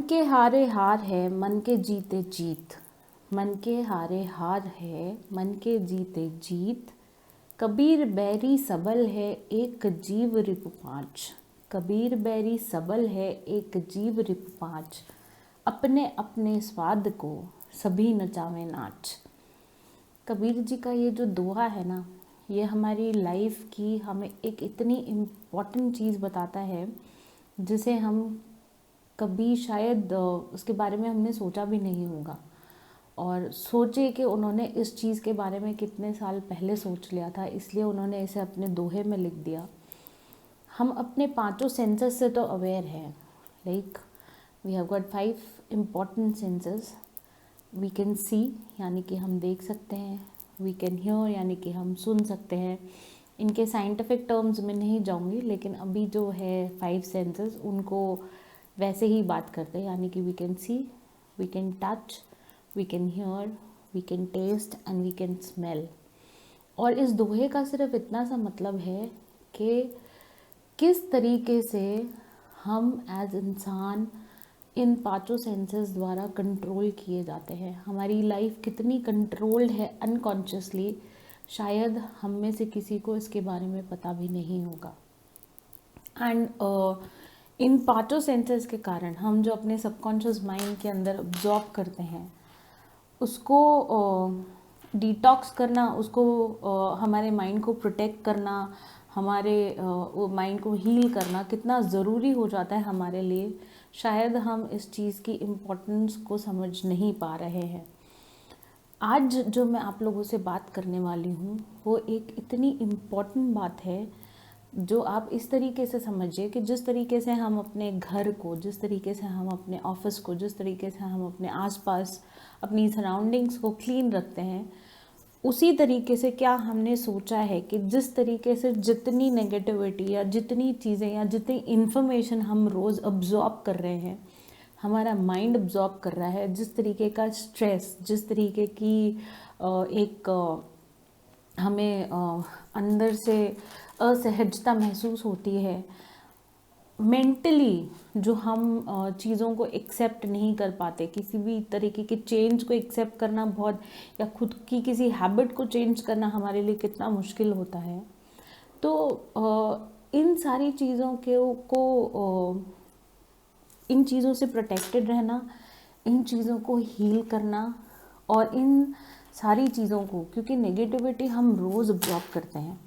के हारे हार है मन के जीते जीत। मन के हारे हार है मन के जीते जीत। कबीर बैरी सबल है एक जीव रिपु पाँच। कबीर बैरी सबल है एक जीव रिपु पाँच। अपने अपने स्वाद को सभी नचावे नाच। कबीर जी का ये जो दोहा है ना, ये हमारी लाइफ की हमें एक इतनी इम्पॉर्टेंट चीज़ बताता है जिसे हम कभी शायद उसके बारे में हमने सोचा भी नहीं होगा। और सोचे कि उन्होंने इस चीज़ के बारे में कितने साल पहले सोच लिया था, इसलिए उन्होंने इसे अपने दोहे में लिख दिया। हम अपने पांचों सेंसेस से तो अवेयर हैं, like we have got 5 important senses. We can see यानी कि हम देख सकते हैं, वी कैन हियर यानी कि हम सुन सकते हैं। इनके साइंटिफिक टर्म्स में नहीं जाऊंगी, लेकिन अभी जो है 5 सेंसेस उनको वैसे ही बात करते हैं, यानी कि we can see, we can touch, we can hear, we can taste and we can smell. और इस दोहे का सिर्फ इतना सा मतलब है कि किस तरीके से हम एज इंसान इन पांचों सेंसेस द्वारा कंट्रोल किए जाते हैं। हमारी लाइफ कितनी कंट्रोल्ड है अनकॉन्शियसली, शायद हम में से किसी को इसके बारे में पता भी नहीं होगा। एंड इन पांचों सेंसेस के कारण हम जो अपने सबकॉन्शियस माइंड के अंदर ऑब्जॉर्व करते हैं, उसको डिटॉक्स करना, उसको हमारे माइंड को प्रोटेक्ट करना, हमारे माइंड को हील करना कितना ज़रूरी हो जाता है हमारे लिए, शायद हम इस चीज़ की इम्पोर्टेंस को समझ नहीं पा रहे हैं। आज जो मैं आप लोगों से बात करने वाली हूँ वो एक इतनी इम्पॉर्टेंट बात है जो आप इस तरीके से समझिए कि जिस तरीके से हम अपने घर को, जिस तरीके से हम अपने ऑफिस को, जिस तरीके से हम अपने आसपास अपनी सराउंडिंग्स को क्लीन रखते हैं, उसी तरीके से क्या हमने सोचा है कि जिस तरीके से जितनी नेगेटिविटी या जितनी चीज़ें या जितनी इन्फॉर्मेशन हम रोज़ अब्जॉर्ब कर रहे हैं, हमारा माइंड अब्जॉर्ब कर रहा है, जिस तरीके का स्ट्रेस, जिस तरीके की एक हमें अंदर से असहजता महसूस होती है, मेंटली जो हम चीज़ों को एक्सेप्ट नहीं कर पाते, किसी भी तरीके के चेंज को एक्सेप्ट करना बहुत, या खुद की किसी हैबिट को चेंज करना हमारे लिए कितना मुश्किल होता है। तो इन सारी चीज़ों इन चीज़ों से प्रोटेक्टेड रहना, इन चीज़ों को हील करना, और इन सारी चीज़ों को, क्योंकि नेगेटिविटी हम रोज़ अब्जॉर्ब करते हैं।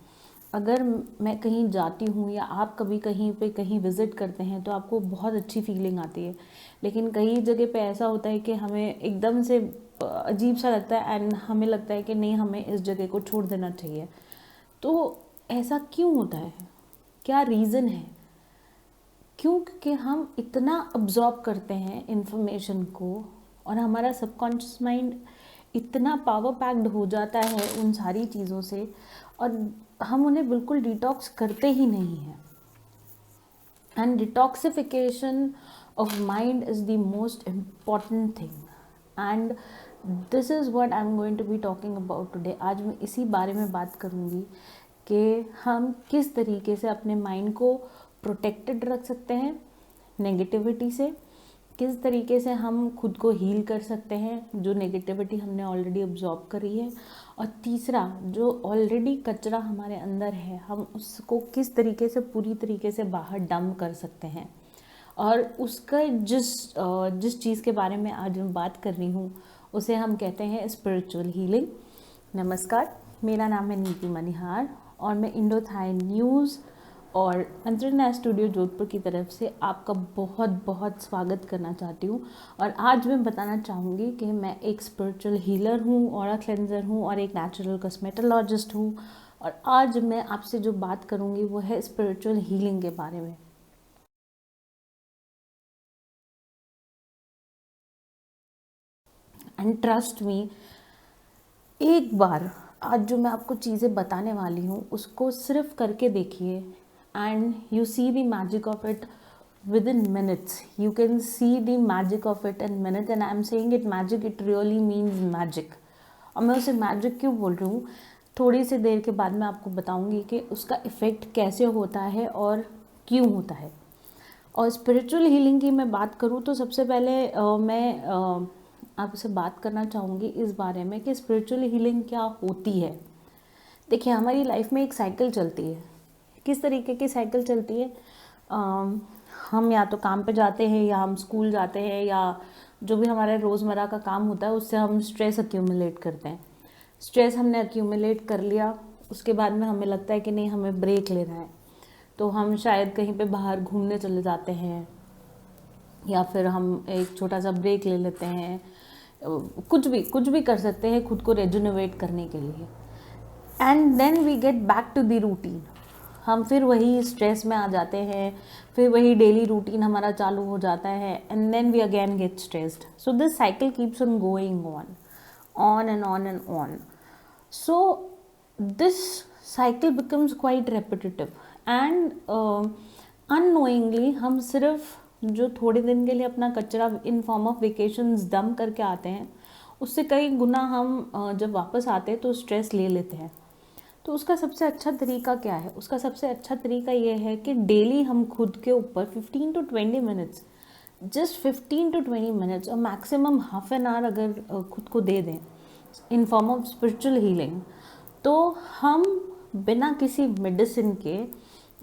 अगर मैं कहीं जाती हूँ या आप कभी कहीं पे कहीं विज़िट करते हैं तो आपको बहुत अच्छी फीलिंग आती है, लेकिन कई जगह पे ऐसा होता है कि हमें एकदम से अजीब सा लगता है एंड हमें लगता है कि नहीं, हमें इस जगह को छोड़ देना चाहिए। तो ऐसा क्यों होता है? क्या रीज़न है? क्योंकि हम इतना अब्जॉर्ब करते हैं इन्फॉर्मेशन को, और हमारा सबकॉन्शियस माइंड इतना पावर पैक्ड हो जाता है उन सारी चीज़ों से, और हम उन्हें बिल्कुल डिटॉक्स करते ही नहीं हैं। And detoxification of mind is the most important thing, and this is what I am going to be talking about today. आज मैं इसी बारे में बात करूँगी कि हम किस तरीके से अपने माइंड को प्रोटेक्टेड रख सकते हैं नेगेटिविटी से, किस तरीके से हम खुद को हील कर सकते हैं जो नेगेटिविटी हमने ऑलरेडी ऑब्जॉर्व करी है, और तीसरा, जो ऑलरेडी कचरा हमारे अंदर है, हम उसको किस तरीके से पूरी तरीके से बाहर डंप कर सकते हैं। और उसका जिस चीज़ के बारे में आज मैं बात कर रही हूँ उसे हम कहते हैं स्पिरिचुअल हीलिंग। नमस्कार, मेरा नाम है नीति मनिहार और मैं इंडो थाई न्यूज़ और अंतरनेट स्टूडियो जोधपुर की तरफ से आपका बहुत बहुत स्वागत करना चाहती हूँ। और आज मैं बताना चाहूँगी कि मैं एक स्पिरिचुअल हीलर हूँ, ऑरा क्लेंजर हूँ और एक नेचुरल कॉस्मेटोलॉजिस्ट हूँ। और आज मैं आपसे जो बात करूँगी वो है स्पिरिचुअल हीलिंग के बारे में। एंड ट्रस्ट मी, एक बार आज जो मैं आपको चीज़ें बताने वाली हूँ उसको सिर्फ करके देखिए, and you see the magic of it with in minutes. You can see the magic of it in minutes, and I am saying it magic, it really means magic. और मैं उसे मैजिक क्यों बोल रही हूँ, थोड़ी सी देर के बाद मैं आपको बताऊँगी कि उसका इफ़ेक्ट कैसे होता है और क्यों होता है। और स्पिरिचुअल हीलिंग की मैं बात करूँ तो सबसे पहले मैं आपसे बात करना चाहूँगी इस बारे में कि स्पिरिचुअल हीलिंग क्या होती है। देखिए, हमारी लाइफ में एक साइकिल चलती है। किस तरीके की साइकिल चलती है? हम या तो काम पे जाते हैं, या हम स्कूल जाते हैं, या जो भी हमारे रोज़मर्रा का काम होता है उससे हम स्ट्रेस अक्यूमुलेट करते हैं। स्ट्रेस हमने अक्यूमुलेट कर लिया, उसके बाद में हमें लगता है कि नहीं, हमें ब्रेक लेना है, तो हम शायद कहीं पे बाहर घूमने चले जाते हैं, या फिर हम एक छोटा सा ब्रेक ले लेते हैं। कुछ भी कर सकते हैं खुद को रेजुनोवेट करने के लिए। And then we get back to the routine. हम फिर वही स्ट्रेस में आ जाते हैं, फिर वही डेली रूटीन हमारा चालू हो जाता है, and then we again get stressed. So this cycle keeps on going on and on and on. So this cycle becomes quite repetitive and unknowingly हम सिर्फ जो थोड़े दिन के लिए अपना कचरा in form of vacations dump करके आते हैं, उससे कई गुना हम जब वापस आते हैं तो स्ट्रेस ले लेते हैं। तो उसका सबसे अच्छा तरीका क्या है? उसका सबसे अच्छा तरीका ये है कि डेली हम खुद के ऊपर 15 to 20 minutes, just 15 to 20 minutes और मैक्सिमम हाफ एन आवर अगर खुद को दे दें in form of spiritual healing, तो हम बिना किसी मेडिसिन के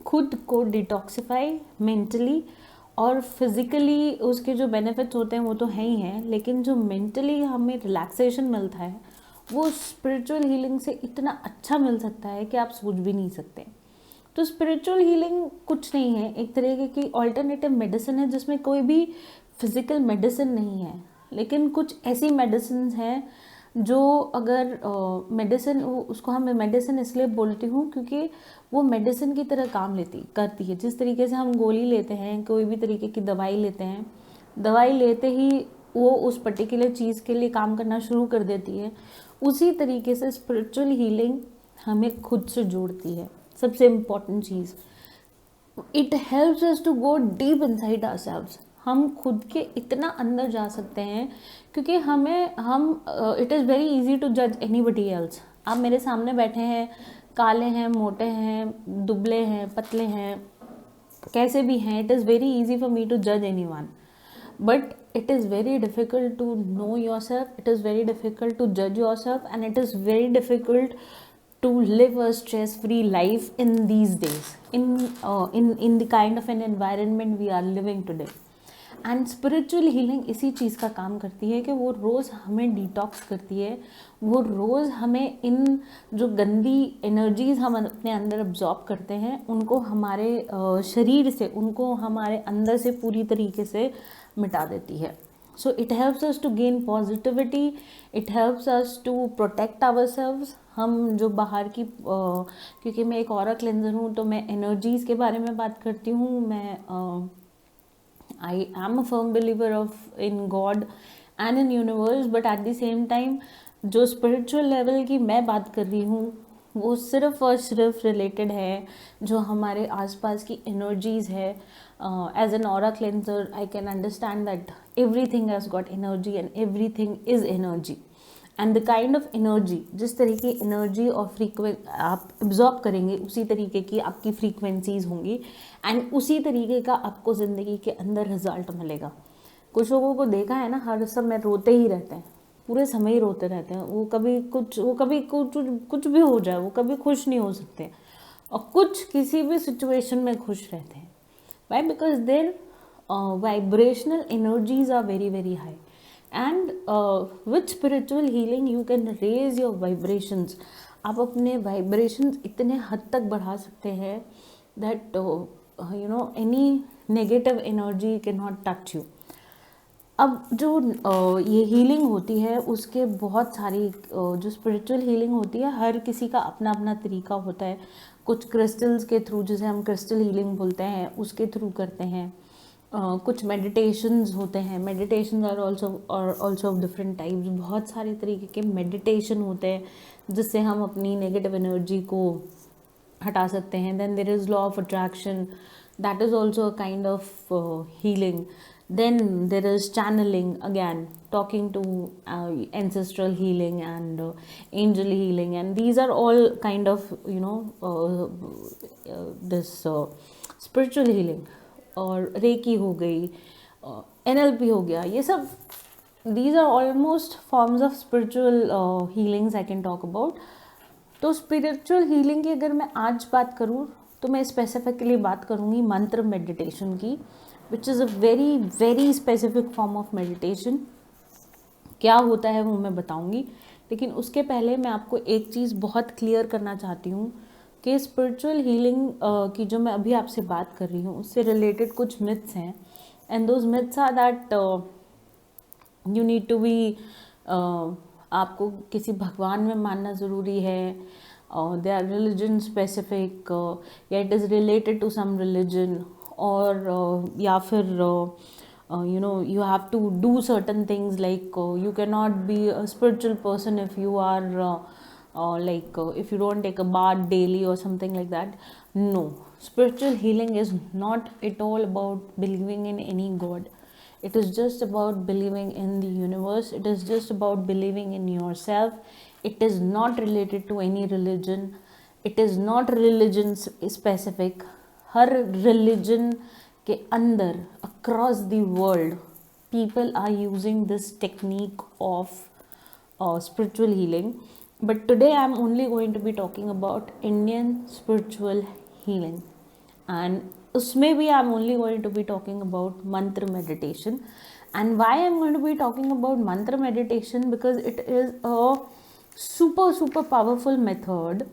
खुद को डिटॉक्सिफाई मेंटली और फिज़िकली। उसके जो बेनिफिट्स होते हैं वो तो हैं ही हैं, लेकिन जो मेंटली हमें रिलैक्सेशन मिलता है वो स्पिरिचुअल हीलिंग से इतना अच्छा मिल सकता है कि आप सोच भी नहीं सकते। तो स्पिरिचुअल हीलिंग कुछ नहीं है, एक तरीके की ऑल्टरनेटिव मेडिसिन है जिसमें कोई भी फिज़िकल मेडिसिन नहीं है, लेकिन कुछ ऐसी मेडिसिन हैं जो अगर मेडिसिन, उसको हम मेडिसिन इसलिए बोलती हूँ क्योंकि वो मेडिसिन की तरह काम करती है। जिस तरीके से हम गोली लेते हैं, कोई भी तरीके की दवाई लेते हैं, दवाई लेते ही वो उस पर्टिकुलर चीज़ के लिए काम करना शुरू कर देती है, उसी तरीके से स्पिरिचुअल हीलिंग हमें खुद से जोड़ती है। सबसे इम्पॉर्टेंट चीज़, it helps us to go deep inside ourselves. हम खुद के इतना अंदर जा सकते हैं क्योंकि it is very easy to जज एनीबडी एल्स। आप मेरे सामने बैठे हैं, काले हैं, मोटे हैं, दुबले हैं, पतले हैं, कैसे भी हैं, it is very easy for me to जज anyone, but it is very difficult to know yourself, it is very difficult to judge yourself, and it is very difficult to live a stress free life in these days, in the kind of an environment we are living today. And spiritual healing इसी चीज़ का काम करती है कि वो रोज़ हमें detox करती है, वो रोज़ हमें इन जो गंदी एनर्जीज़ हम अपने अंदर अब्जॉर्ब करते हैं उनको हमारे शरीर से, उनको हमारे अंदर से पूरी तरीके से मिटा देती है। So it helps us to gain positivity, it helps us to protect ourselves. हम जो बाहर की क्योंकि मैं एक ऑरा क्लेंजर हूँ तो मैं एनर्जीज़ के बारे में बात करती हूँ। मैं I am a firm believer in God and in universe, but at the same time जो स्पिरिचुअल लेवल की मैं बात कर रही हूँ वो सिर्फ और सिर्फ रिलेटेड है जो हमारे आसपास की एनर्जीज़ है। As an aura cleanser I can understand that everything has got energy and everything is energy, and the kind of energy, जिस तरीके की एनर्जी और आप एब्जॉर्ब करेंगे उसी तरीके की आपकी फ्रीक्वेंसीज होंगी, एंड उसी तरीके का आपको ज़िंदगी के अंदर रिजल्ट मिलेगा। कुछ लोगों को देखा है ना, हर समय रोते ही रहते हैं, पूरे समय ही रोते रहते हैं। वो कभी कुछ भी हो जाए वो कभी खुश नहीं हो सकते, और कुछ किसी भी सिचुएशन में खुश रहते हैं। Why? Because their vibrational energies are very very high, and with spiritual healing you can raise your vibrations. आप अपने वाइब्रेशंस इतने हद तक बढ़ा सकते हैं that any negative energy can not touch you. अब जो ये हीलिंग होती है उसके बहुत सारी जो स्पिरिचुअल हीलिंग होती है हर किसी का अपना अपना तरीका होता है। कुछ क्रिस्टल्स के थ्रू, जिसे हम क्रिस्टल हीलिंग बोलते हैं, उसके थ्रू करते हैं। कुछ मेडिटेशंस होते हैं, meditations are also of different types. बहुत सारे तरीके के मेडिटेशन होते हैं जिससे हम अपनी नेगेटिव एनर्जी को हटा सकते हैं। Then there is law of attraction, that is also a kind of healing. Then there is channeling, again talking to ancestral healing and angel healing, and these are all kind of this spiritual healing. और recce हो गई, NLP हो गया, ये सब these are almost forms of spiritual healings I can talk about. तो spiritual healing की अगर मैं आज बात करूँ तो मैं स्पेसिफिकली बात करूँगी मंत्र मेडिटेशन की, which is a very very specific form of meditation. क्या होता है वो मैं बताऊँगी, लेकिन उसके पहले मैं आपको एक चीज़ बहुत क्लियर करना चाहती हूँ कि स्पिरिचुअल हीलिंग की जो मैं अभी आपसे बात कर रही हूँ उससे रिलेटेड कुछ मिथ्स हैं, and those myths are that you need to be, आपको किसी भगवान में मानना ज़रूरी है, दे आर रिलीजन स्पेसिफिक, या it is related to some religion, और या फिर you know you have to do certain things like you cannot be a spiritual person if you are if you don't take a bath daily or something like that. No, spiritual healing is not at all about believing in any god. It is just about believing in the universe. It is just about believing in yourself. It is not related to any religion. It is not religion specific. Her religion के अंदर across the world people are using this technique of spiritual healing, but today I am only going to be talking about Indian spiritual healing, and उसमें भी I am only going to be talking about mantra meditation. And why I am going to be talking about mantra meditation, because it is a super powerful method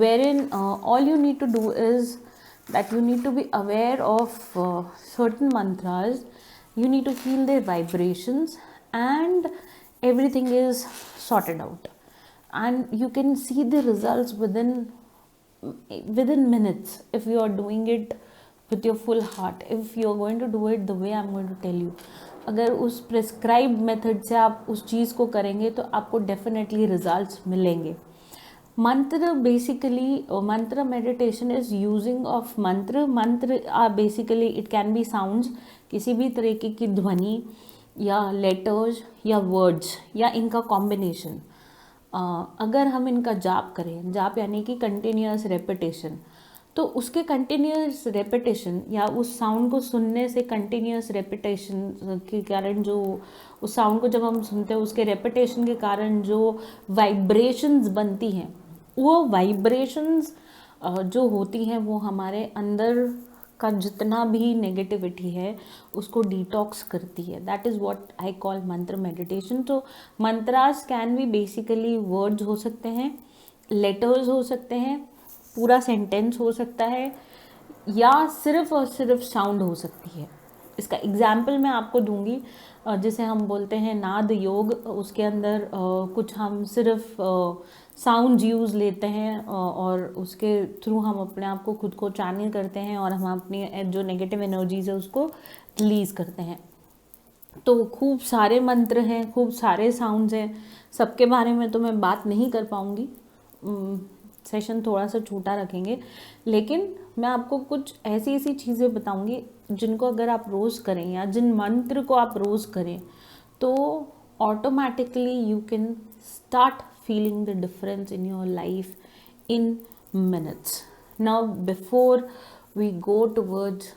wherein all you need to do is that you need to be aware of certain mantras, you need to feel their vibrations, and everything is sorted out, and you can see the results within minutes if you are doing it with your full heart, if you are going to do it the way I am going to tell you. अगर उस prescribed method से आप उस चीज़ को करेंगे तो आपको definitely results मिलेंगे. Mantra basically, mantra meditation is using of mantra. Mantra are basically, it can be sounds, किसी भी तरीके की ध्वनि या लेटर्स या वर्ड्स या इनका कॉम्बिनेशन. अगर हम इनका जाप करें, जाप यानी कि कंटिन्यूस रेपिटेशन, तो उसके कंटिन्यूस रेपिटेशन या उस साउंड को सुनने से कंटिन्यूस रेपिटेशन के कारण जो उस साउंड को जब हम सुनते हैं उसके रेपिटेशन के कारण जो वाइब्रेशंस बनती हैं, वो वाइब्रेशंस जो होती हैं वो हमारे अंदर का जितना भी नेगेटिविटी है उसको डिटॉक्स करती है. That is what I call मंत्र मेडिटेशन. तो mantras can be basically words हो सकते हैं, लेटर्स हो सकते हैं, पूरा सेंटेंस हो सकता है, या सिर्फ और सिर्फ साउंड हो सकती है. इसका एग्जाम्पल मैं आपको दूंगी. जिसे हम बोलते हैं नाद योग, उसके अंदर कुछ हम सिर्फ साउंड यूज़ लेते हैं और उसके थ्रू हम अपने आप को खुद को चैनल करते हैं और हम अपनी जो नेगेटिव एनर्जीज है उसको रिलीज़ करते हैं. तो खूब सारे मंत्र हैं, खूब सारे साउंड्स हैं, सबके बारे में तो मैं बात नहीं कर पाऊँगी, सेशन थोड़ा सा छोटा रखेंगे, लेकिन मैं आपको कुछ ऐसी ऐसी चीज़ें बताऊंगी जिनको अगर आप रोज़ करें या जिन मंत्र को आप रोज़ करें तो automatically you can start feeling the difference in your life in minutes. Now before we go towards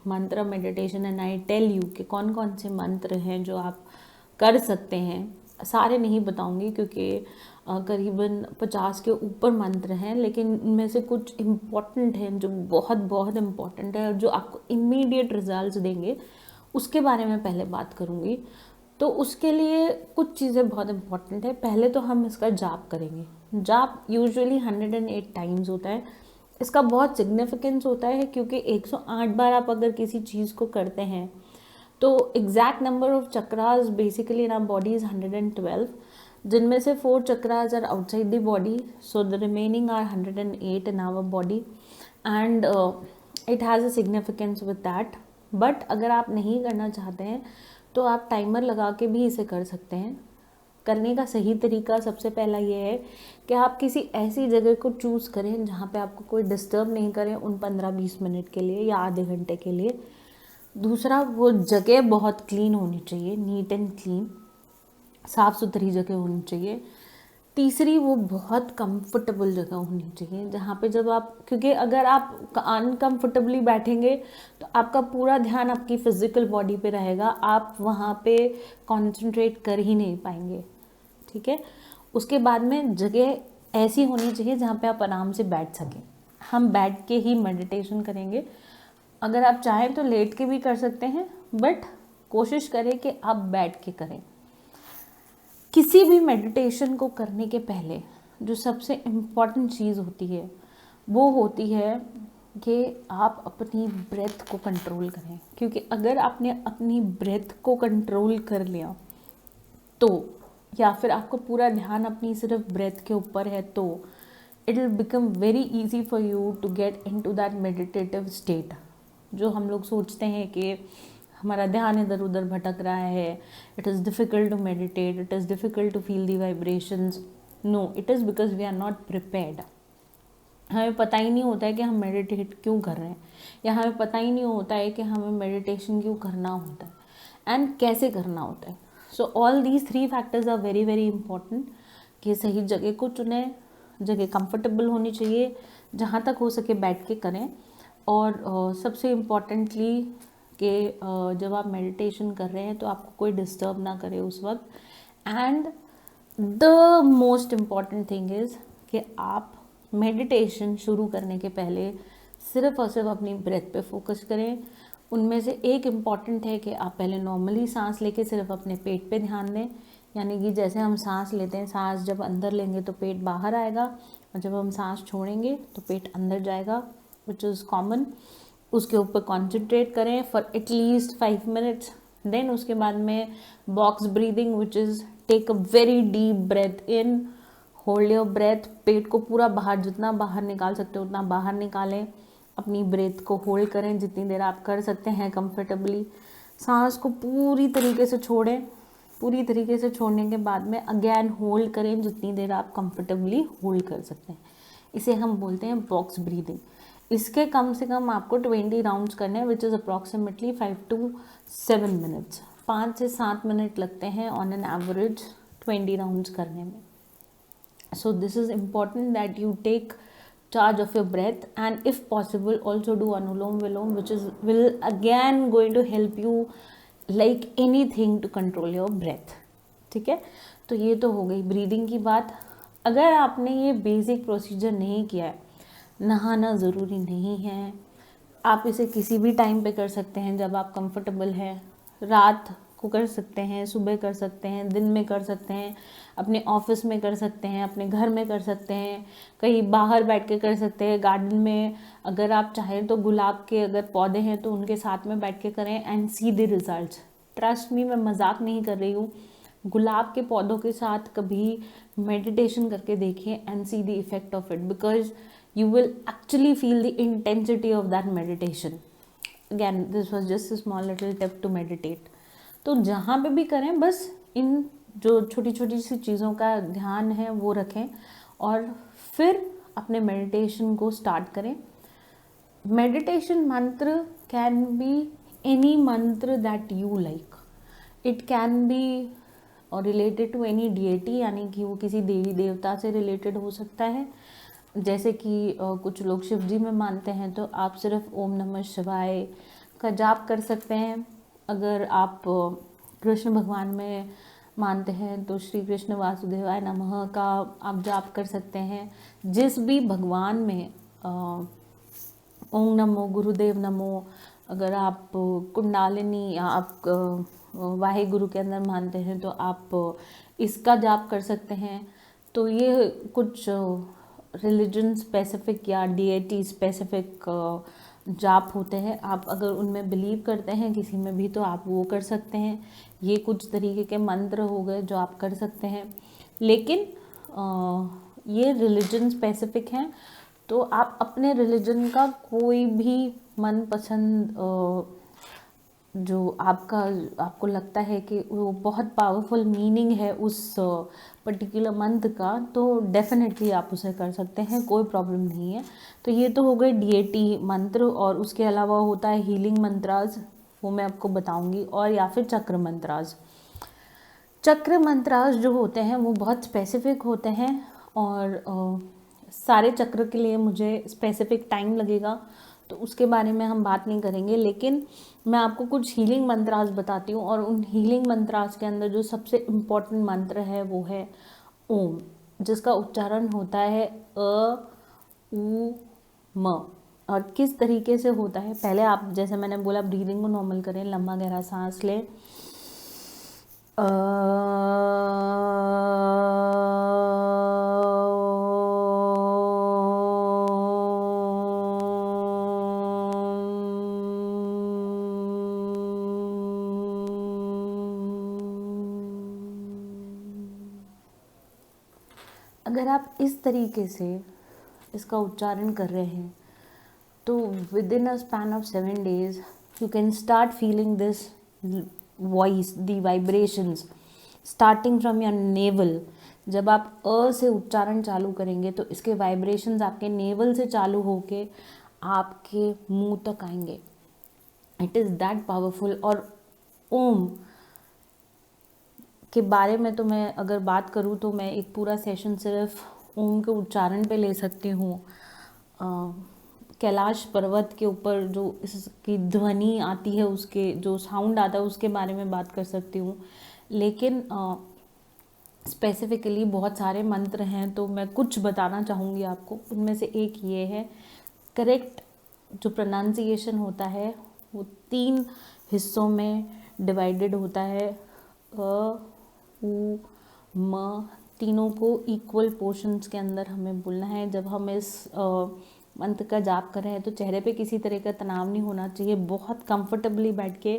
mantra meditation and I tell you कि कौन कौन से मंत्र हैं जो आप कर सकते हैं. सारे नहीं बताऊंगी क्योंकि करीबन 50 के ऊपर मंत्र हैं, लेकिन इनमें से कुछ इम्पॉर्टेंट हैं जो बहुत बहुत इम्पॉर्टेंट है और जो आपको इमीडिएट रिजल्ट्स देंगे, उसके बारे में पहले बात करूँगी. तो उसके लिए कुछ चीज़ें बहुत इम्पॉर्टेंट है. पहले तो हम इसका जाप करेंगे. जाप यूजुअली 108 टाइम्स होता है. इसका बहुत सिग्निफिकेंस होता है क्योंकि 108 बार आप अगर किसी चीज़ को करते हैं तो exact number of chakras basically in our body is 112, जिनमें से 4 chakras are outside the body, so the remaining are 108 in our body, and it has a significance with that. But अगर आप नहीं करना चाहते हैं तो आप टाइमर लगा के भी इसे कर सकते हैं. करने का सही तरीका सबसे पहला ये है कि आप किसी ऐसी जगह को चूज़ करें जहाँ पे आपको कोई डिस्टर्ब नहीं करे उन 15-20 मिनट के लिए या आधे घंटे के लिए. दूसरा, वो जगह बहुत क्लीन होनी चाहिए, नीट एंड क्लीन, साफ़ सुथरी जगह होनी चाहिए. तीसरी, वो बहुत कंफर्टेबल जगह होनी चाहिए जहाँ पे जब आप, क्योंकि अगर आप अनकंफर्टेबली बैठेंगे तो आपका पूरा ध्यान आपकी फिजिकल बॉडी पे रहेगा, आप वहाँ पे कंसंट्रेट कर ही नहीं पाएंगे, ठीक है। उसके बाद में जगह ऐसी होनी चाहिए जहाँ पे आप आराम से बैठ सकें। हम बैठ के ही मेडिटेशन करेंगे, अगर आप चाहें तो लेट के भी कर सकते हैं, बट कोशिश करें कि आप बैठ के करें। किसी भी मेडिटेशन को करने के पहले जो सबसे इम्पॉर्टेंट चीज़ होती है वो होती है कि आप अपनी ब्रेथ को कंट्रोल करें, क्योंकि अगर आपने अपनी ब्रेथ को कंट्रोल कर लिया तो, या फिर आपको पूरा ध्यान अपनी सिर्फ ब्रेथ के ऊपर है, तो it will become very easy for you to get into that meditative state. जो हम लोग सोचते हैं कि हमारा ध्यान इधर उधर भटक रहा है, it is difficult to meditate, it is difficult to feel the vibrations, no, it is because we are not prepared. हमें पता ही नहीं होता है कि हम मेडिटेट क्यों कर रहे हैं, या हमें पता ही नहीं होता है कि हमें मेडिटेशन क्यों करना होता है एंड कैसे करना होता है। So all these 3 factors are very very important कि सही जगह को चुनें, जगह कंफर्टेबल होनी चाहिए, जहाँ तक हो सके बैठ के करें, और सबसे इम्पॉर्टेंटली कि जब आप मेडिटेशन कर रहे हैं तो आपको कोई डिस्टर्ब ना करे उस वक्त। And the most important thing is कि आप मेडिटेशन शुरू करने के पहले सिर्फ और सिर्फ अपनी ब्रेथ पे फोकस करें। उनमें से एक इम्पॉर्टेंट है कि आप पहले नॉर्मली सांस लेके सिर्फ अपने पेट पे ध्यान दें, यानी कि जैसे हम सांस लेते हैं, सांस जब अंदर लेंगे तो पेट बाहर आएगा, और जब हम सांस छोड़ेंगे तो पेट अंदर जाएगा, विच इज़ कॉमन। उसके ऊपर कॉन्सेंट्रेट करें फॉर एटलीस्ट 5 मिनट्स। देन उसके बाद में box breathing, which is take a very deep breath in, hold your breath, पेट को पूरा बाहर, जितना बाहर निकाल सकते हो उतना बाहर निकालें, अपनी ब्रेथ को होल्ड करें जितनी देर आप कर सकते हैं कंफर्टेबली। सांस को पूरी तरीके से छोड़ें, पूरी तरीके से छोड़ने के बाद में अगेन होल्ड करें जितनी देर आप कंफर्टेबली होल्ड कर सकते हैं। इसे हम बोलते हैं बॉक्स ब्रीदिंग। इसके कम से कम आपको 20 राउंड्स करने हैं, which is approximately 5 to 7 minutes. 5 से 7 मिनट लगते हैं ऑन एन एवरेज 20 राउंड्स करने में। So this is important that you take charge of your breath, and if possible also do Anulom Vilom, which is will again going to help you like anything to control your breath, ठीक है। तो ये तो हो गई breathing की बात। अगर आपने ये बेसिक प्रोसीजर नहीं किया है, नहाना ज़रूरी नहीं है, आप इसे किसी भी टाइम पे कर सकते हैं जब आप कंफर्टेबल हैं। रात को कर सकते हैं, सुबह कर सकते हैं, दिन में कर सकते हैं, अपने ऑफिस में कर सकते हैं, अपने घर में कर सकते हैं, कहीं बाहर बैठ के कर सकते हैं, गार्डन में। अगर आप चाहें तो गुलाब के अगर पौधे हैं तो उनके साथ में बैठ के करें and see the results. Trust me, मैं मजाक नहीं कर रही हूँ। गुलाब के पौधों के साथ कभी मेडिटेशन करके देखिए and see the effect of it, because you will actually feel the intensity of that meditation. Again, this was just a small little tip to meditate. तो जहाँ पे भी करें बस इन जो छोटी छोटी सी चीज़ों का ध्यान है वो रखें और फिर अपने मेडिटेशन को स्टार्ट करें। Meditation mantra can be any mantra that you like. It can be related to any deity, यानी कि वो किसी देवी देवता से रिलेटेड हो सकता है। जैसे कि कुछ लोग शिव जी में मानते हैं तो आप सिर्फ ओम नमः शिवाय का जाप कर सकते हैं। अगर आप कृष्ण भगवान में मानते हैं तो श्री कृष्ण वासुदेवाय नमः का आप जाप कर सकते हैं। जिस भी भगवान में ओम नमो गुरुदेव नमो, अगर आप कुंडालिनी या आप वाहे गुरु के अंदर मानते हैं तो आप इसका जाप कर सकते हैं। तो ये कुछ रिलीजन स्पेसिफिक या डीएटी स्पेसिफिक जाप होते हैं। आप अगर उनमें बिलीव करते हैं किसी में भी तो आप वो कर सकते हैं। ये कुछ तरीके के मंत्र हो गए जो आप कर सकते हैं, लेकिन ये रिलीजन स्पेसिफिक हैं। तो आप अपने रिलीजन का कोई भी मनपसंद जो आपको लगता है कि वो बहुत पावरफुल मीनिंग है उस पर्टिकुलर मंत्र का, तो डेफिनेटली आप उसे कर सकते हैं, कोई प्रॉब्लम नहीं है। तो ये तो हो गए डीएटी मंत्र, और उसके अलावा होता है हीलिंग मंत्राज, वो मैं आपको बताऊंगी, और या फिर चक्र मंत्राज। चक्र मंत्रास जो होते हैं वो बहुत स्पेसिफिक होते हैं और सारे चक्र के लिए मुझे स्पेसिफिक टाइम लगेगा, तो उसके बारे में हम बात नहीं करेंगे। लेकिन मैं आपको कुछ हीलिंग मंत्रास बताती हूँ, और उन हीलिंग मंत्रास के अंदर जो सबसे इम्पॉर्टेंट मंत्र है वो है ओम, जिसका उच्चारण होता है उ म। और किस तरीके से होता है, पहले आप जैसे मैंने बोला ब्रीदिंग को नॉर्मल करें, लंबा गहरा सांस लें, अगर आप इस तरीके से इसका उच्चारण कर रहे हैं तो with in a span of 7 days you can start feeling this voice, the vibrations starting from your naval. जब आप अ से उच्चारण चालू करेंगे तो इसके वाइब्रेशंस आपके नेवल से चालू होके आपके मुंह तक आएंगे। It is that powerful. और ओम के बारे में तो मैं अगर बात करूँ तो मैं एक पूरा सेशन सिर्फ ओम के उच्चारण पे ले सकती हूँ। कैलाश पर्वत के ऊपर जो इसकी ध्वनि आती है, उसके जो साउंड आता है उसके बारे में बात कर सकती हूँ। लेकिन स्पेसिफिकली बहुत सारे मंत्र हैं, तो मैं कुछ बताना चाहूँगी आपको। उनमें से एक ये है, करेक्ट जो प्रोनाउंसिएशन होता है वो 3 हिस्सों में डिवाइडेड होता है। अ उ म, तीनों को इक्वल पोर्शंस के अंदर हमें बोलना है। जब हम इस मंत्र का जाप कर रहे हैं तो चेहरे पे किसी तरह का तनाव नहीं होना चाहिए। बहुत कंफर्टेबली बैठ के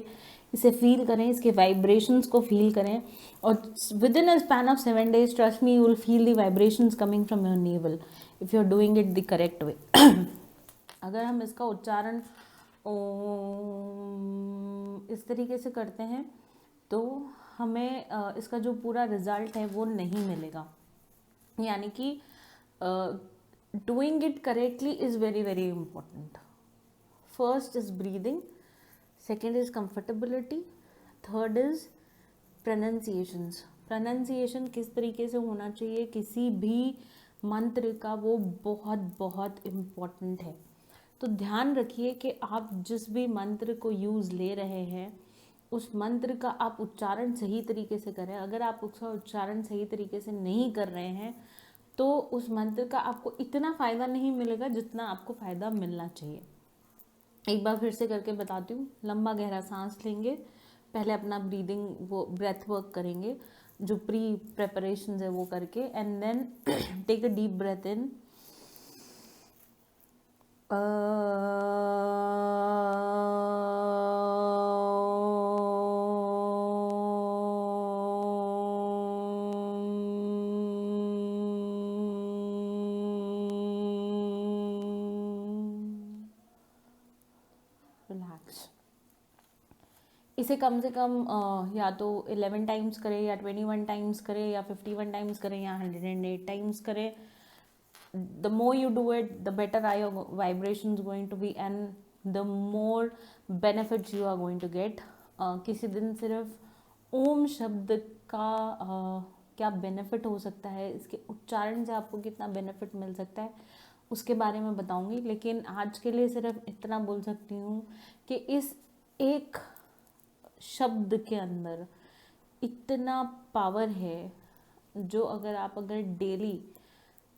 इसे फील करें, इसके वाइब्रेशंस को फील करें, और within a span of 7 days trust me, you will feel the vibrations coming from your navel if you are doing it the correct way. अगर हम इसका उच्चारण इस तरीके से करते हैं तो हमें इसका जो पूरा रिजल्ट है वो नहीं मिलेगा। यानी कि doing it correctly is very very important. First is breathing, second is comfortability, third is pronunciations. Pronunciation किस तरीके से होना चाहिए किसी भी मंत्र का, वो बहुत बहुत इम्पोर्टेंट है। तो ध्यान रखिए कि आप जिस भी मंत्र को यूज़ ले रहे हैं उस मंत्र का आप उच्चारण सही तरीके से करें। अगर आप उसका उच्चारण सही तरीके से नहीं कर रहे हैं तो उस मंत्र का आपको इतना फ़ायदा नहीं मिलेगा जितना आपको फ़ायदा मिलना चाहिए। एक बार फिर से करके बताती हूँ। लंबा गहरा सांस लेंगे, पहले अपना ब्रीदिंग वो ब्रेथ वर्क करेंगे, जो प्री प्रेपरेशन है वो करके, and then take a deep breath in, relax. इसे कम से कम या तो 11 टाइम्स करें या 21 टाइम्स करें या 51 टाइम्स करें या 108 टाइम्स करें। The more you do it, the better are your vibrations going to be, and the more benefits you are going to get. किसी दिन सिर्फ ओम शब्द का क्या बेनिफिट हो सकता है, इसके उच्चारण से आपको कितना बेनिफिट मिल सकता है, उसके बारे में बताऊंगी। लेकिन आज के लिए सिर्फ इतना बोल सकती हूँ कि इस एक शब्द के अंदर इतना पावर है जो अगर डेली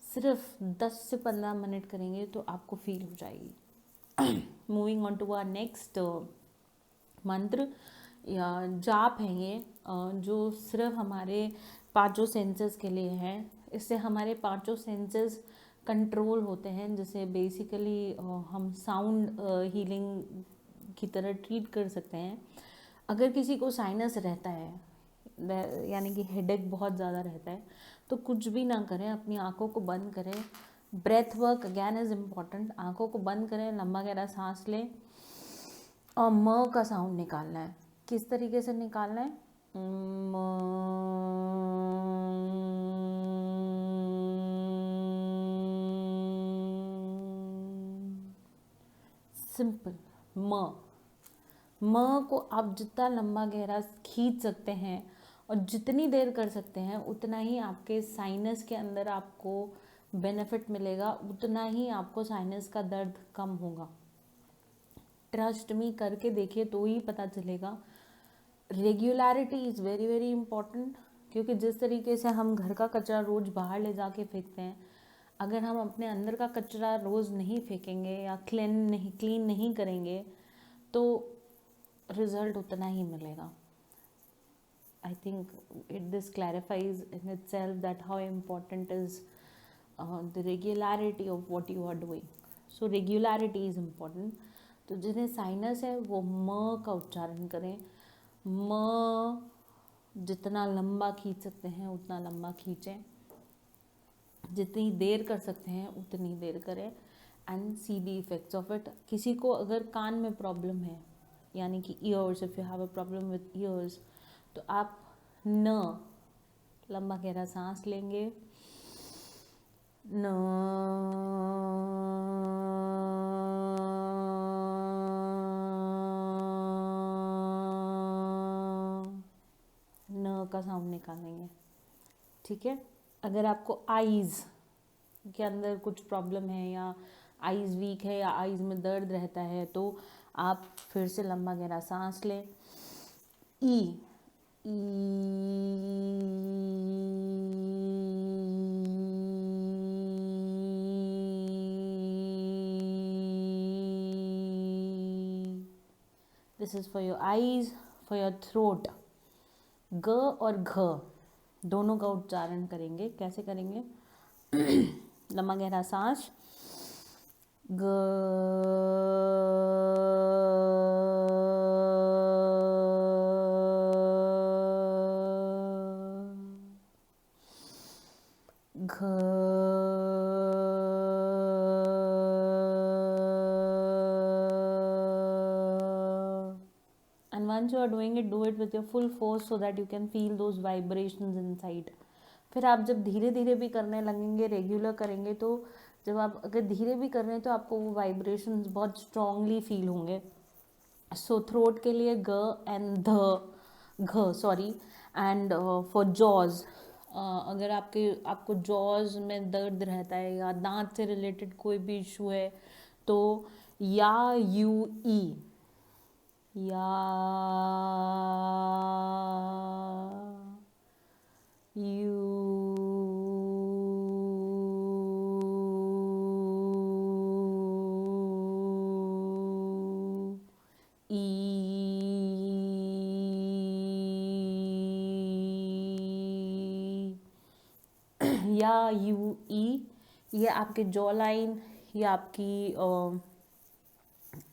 सिर्फ 10 से 15 मिनट करेंगे तो आपको फील हो जाएगी। Moving on to our next mantra या जाप है ये, जो सिर्फ हमारे 5 सेंसेस के लिए है। इससे हमारे 5 सेंसेस कंट्रोल होते हैं, जिसे बेसिकली हम साउंड हीलिंग की तरह ट्रीट कर सकते हैं। अगर किसी को साइनस रहता है, यानी कि हेडेक बहुत ज़्यादा रहता है, तो कुछ भी ना करें, अपनी आंखों को बंद करें। Breath work again is important. आंखों को बंद करें, लंबा गहरा सांस लें और म का साउंड निकालना है। किस तरीके से निकालना है? म। सिंपल म। म को आप जितना लंबा गहरा खींच सकते हैं और जितनी देर कर सकते हैं उतना ही आपके साइनस के अंदर आपको बेनिफिट मिलेगा, उतना ही आपको साइनस का दर्द कम होगा। ट्रस्ट मी, करके देखिए तो ही पता चलेगा। Regularity is very very important, क्योंकि जिस तरीके से हम घर का कचरा रोज़ बाहर ले जाके फेंकते हैं, अगर हम अपने अंदर का कचरा रोज़ नहीं फेंकेंगे या क्लीन नहीं करेंगे तो रिज़ल्ट उतना ही मिलेगा। I think this clarifies in itself that how important is the regularity of what you are doing. So regularity is important. तो जिन्हें साइनस है वो म का उच्चारण करें। म जितना लंबा खींच सकते हैं उतना लंबा खींचें, जितनी देर कर सकते हैं उतनी देर करें, and see the effects of it. किसी को अगर कान में प्रॉब्लम है, यानी कि years, if you have a problem with years, तो आप न लंबा गहरा सांस लेंगे, न का साउंड निकालेंगे, ठीक है। अगर आपको आईज़ के अंदर कुछ प्रॉब्लम है या आईज़ वीक है या आईज़ में दर्द रहता है तो आप फिर से लंबा गहरा सांस लें। ई this is for your eyes, for your throat. ग और घ दोनों का उच्चारण करेंगे। कैसे करेंगे? लंबा गहरा सांस, ग, घ, and once you are doing it, do it with your full force so that you can feel those vibrations inside. फिर आप जब धीरे धीरे भी करने लगेंगे, रेगुलर करेंगे, तो जब आप अगर धीरे भी कर रहे हैं तो आपको वो वाइब्रेशंस बहुत स्ट्रांगली फील होंगे। सो थ्रोट के लिए ग एंड घ सॉरी, एंड फॉर जॉज, अगर आपको जॉज में दर्द रहता है या दांत से रिलेटेड कोई भी इशू है तो या यू ई, या यू या यू ई, ये आपके जॉ लाइन या आपकी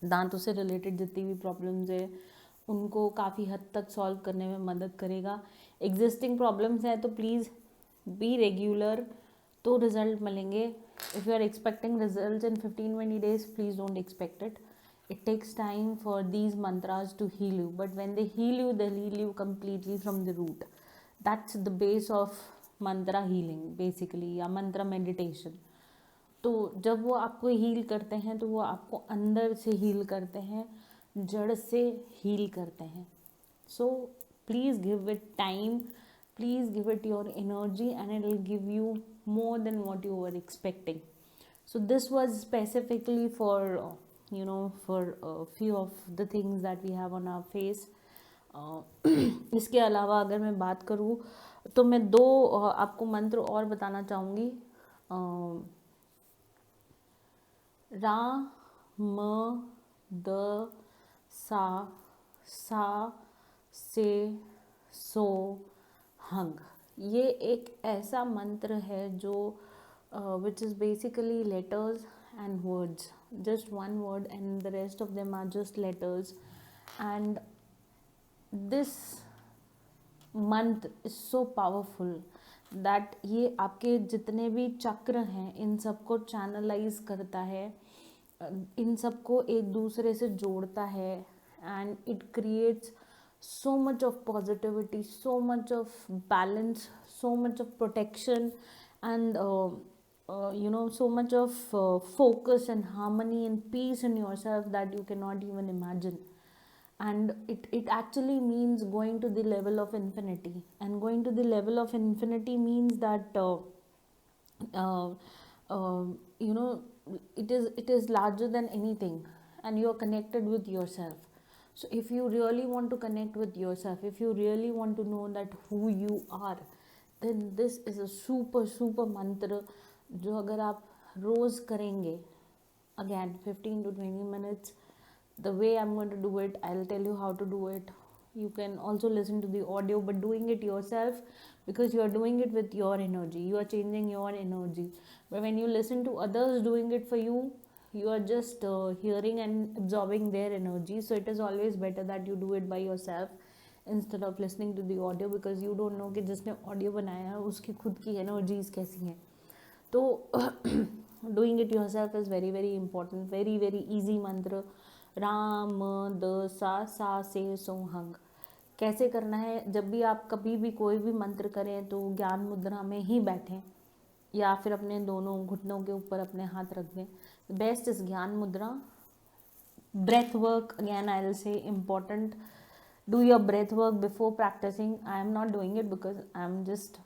दांतों से रिलेटेड जितनी भी प्रॉब्लम्स है उनको काफ़ी हद तक सॉल्व करने में मदद करेगा। एग्जिस्टिंग प्रॉब्लम्स हैं तो प्लीज़ बी रेगुलर, तो रिजल्ट मिलेंगे। If you are expecting result in 15-20 days, please don't expect it. It takes time for these mantras to heal you, but when they heal you completely from the root. That's the base of mantra healing basically, या mantra meditation. तो जब वो आपको heal करते हैं तो वो आपको अंदर से हील करते हैं, जड़ से हील करते हैं. So please give it time, please give it your energy and it will give you more than what you were expecting. So this was specifically for for a few of the things that we have on our face. इसके अलावा अगर मैं बात करूँ तो मैं दो आपको मंत्र और बताना चाहूँगी. रा म द सा से सो हंग. ये एक ऐसा मंत्र है जो which is basically letters and words, just one word and the rest of them are just letters, and this मंत्र is so powerful that ये आपके जितने भी चक्र हैं इन सबको चैनलाइज करता है, इन सबको एक दूसरे से जोड़ता है, and it creates so much of positivity, so much of balance, so much of protection, and so much of focus and harmony and peace in yourself that you cannot even imagine. and it actually means going to the level of infinity, and going to the level of infinity means that uh, uh, you know, it is larger than anything, and you are connected with yourself. So if you really want to connect with yourself, if you really want to know that who you are, then this is a super super mantra जो अगर आप रोज़ करेंगे, again 15 to 20 minutes, the way I'm going to do it, I'll tell you how to do it. You can also listen to the audio, but doing it yourself, because you are doing it with your energy, you are changing your energy. But when you listen to others doing it for you, you are just hearing and absorbing their energy. So it is always better that you do it by yourself instead of listening to the audio, because you don't know कि जिसने audio बनाया है उसकी खुद की energies कैसी हैं. तो doing it your self is very very important. Very very easy मंत्र, राम द सा से सोहंग. कैसे करना है? जब भी आप कभी भी कोई भी मंत्र करें तो ज्ञान मुद्रा में ही बैठें, या फिर अपने दोनों घुटनों के ऊपर अपने हाथ रख दें. बेस्ट इज ज्ञान मुद्रा. Breath work, again I'll say, important. Do your breath work before practicing. I am not doing it because I'm just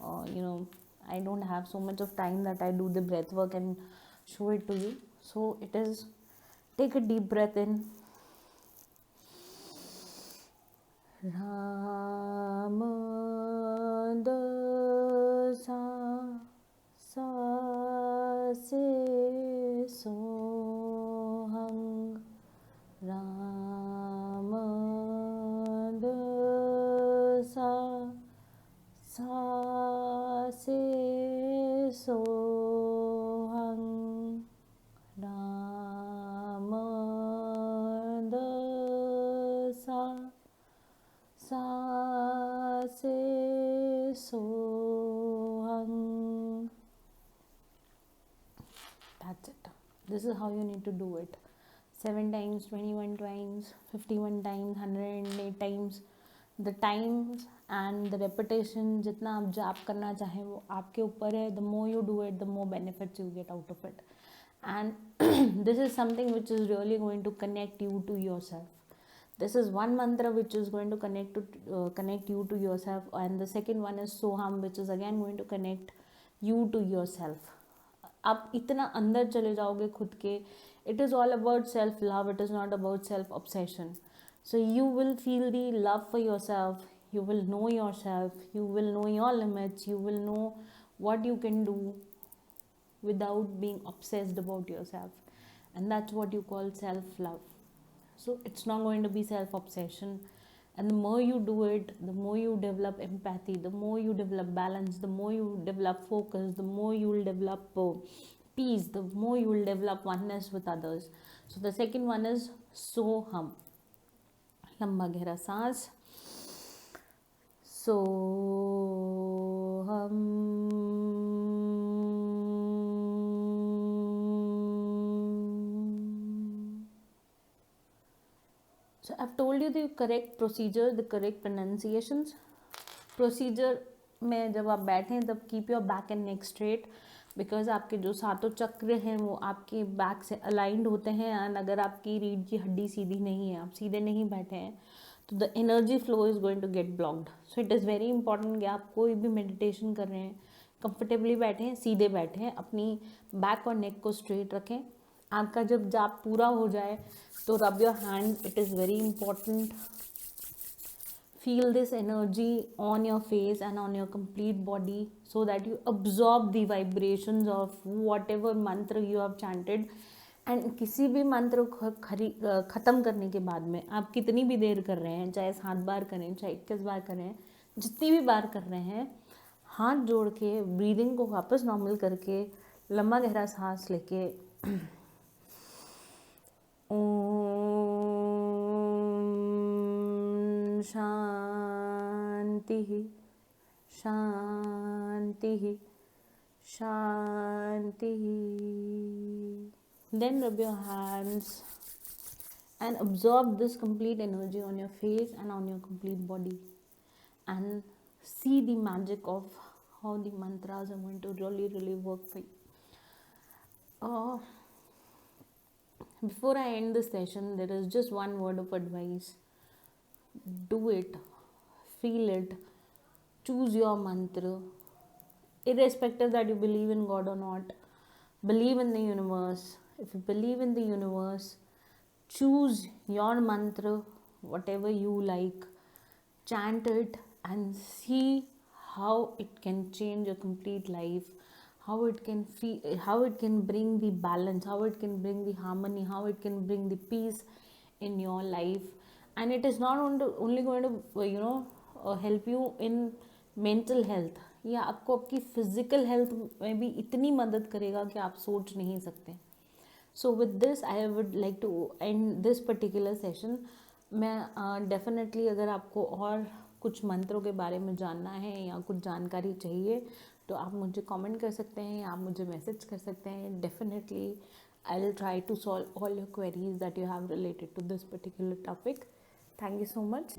I don't have so much of time that I do the breath work and show it to you. So it is, take a deep breath in. Ram dasa sa se sohang. Ram dasa sa se sohang. Ram dasa sa se sohang. That's it. This is how you need to do it. 7 times, 21 times, 51 times, 108 times. The times and the repetition, जितना आप जाप करना चाहें वो आपके ऊपर है. The more you do it, the more benefits you get out of it. And this is something which is really going to connect you to yourself. This is one mantra which is going to connect you to yourself, and the second one is Soham, which is again going to connect you to yourself. आप इतना अंदर चले जाओगे खुद के. It is all about self love, it is not about self obsession. So you will feel the love for yourself, you will know yourself, you will know your limits, you will know what you can do without being obsessed about yourself, and that's what you call self love. So it's not going to be self obsession. And the more you do it, the more you develop empathy, the more you develop balance, the more you develop focus, the more you will develop peace, the more you will develop oneness with others. So the second one is Soham. लंबा गहरा सांस. Soham. So I've told you the correct procedure, the correct pronunciations. Procedure में जब आप बैठें तब keep your back and neck straight, because आपके जो सातों चक्र हैं वो आपके बैक से अलाइंड होते हैं. एंड अगर आपकी रीढ़ की हड्डी सीधी नहीं है, आप सीधे नहीं बैठे हैं, तो the energy flow is going to get blocked. So it is very important कि आप कोई भी मेडिटेशन कर रहे हैं, कंफर्टेबली बैठें, सीधे बैठें, अपनी बैक और नेक को स्ट्रेट रखें. आपका जब जाप पूरा हो जाए तो rub your hand. It is very important. Feel this energy on your face and on your complete body, so that you absorb the vibrations of whatever mantra you have chanted. And किसी भी मंत्र को ख़त्म करने के बाद में आप कितनी भी देर कर रहे हैं, चाहे 7 बार करें, चाहे 21 बार करें, जितनी भी बार कर रहे हैं, हाथ जोड़ के ब्रीदिंग को वापस नॉर्मल करके लंबा गहरा सांस लेके शांति शांति शांति. Then rub your hands and absorb this complete energy on your face and on your complete body, and see the magic of how the mantras are going to really really work for you. Before I end this session, there is just one word of advice. Do it, feel it, choose your mantra, irrespective that you believe in God or not. Believe in the universe. If you believe in the universe, choose your mantra, whatever you like, chant it, and see how it can change your complete life, how it can feel, how it can bring the balance, how it can bring the harmony, how it can bring the peace in your life. And it is not only going to help you in mental health, या आपको आपकी physical health में भी इतनी मदद करेगा कि आप सोच नहीं सकते. So with this I would like to end this particular session. मैं डेफिनेटली अगर आपको और कुछ मंत्रों के बारे में जानना है या कुछ जानकारी चाहिए तो आप मुझे कमेंट कर सकते हैं, आप मुझे मैसेज कर सकते हैं. Definitely I will try to solve all your queries that you have related to this particular topic. Thank you so much.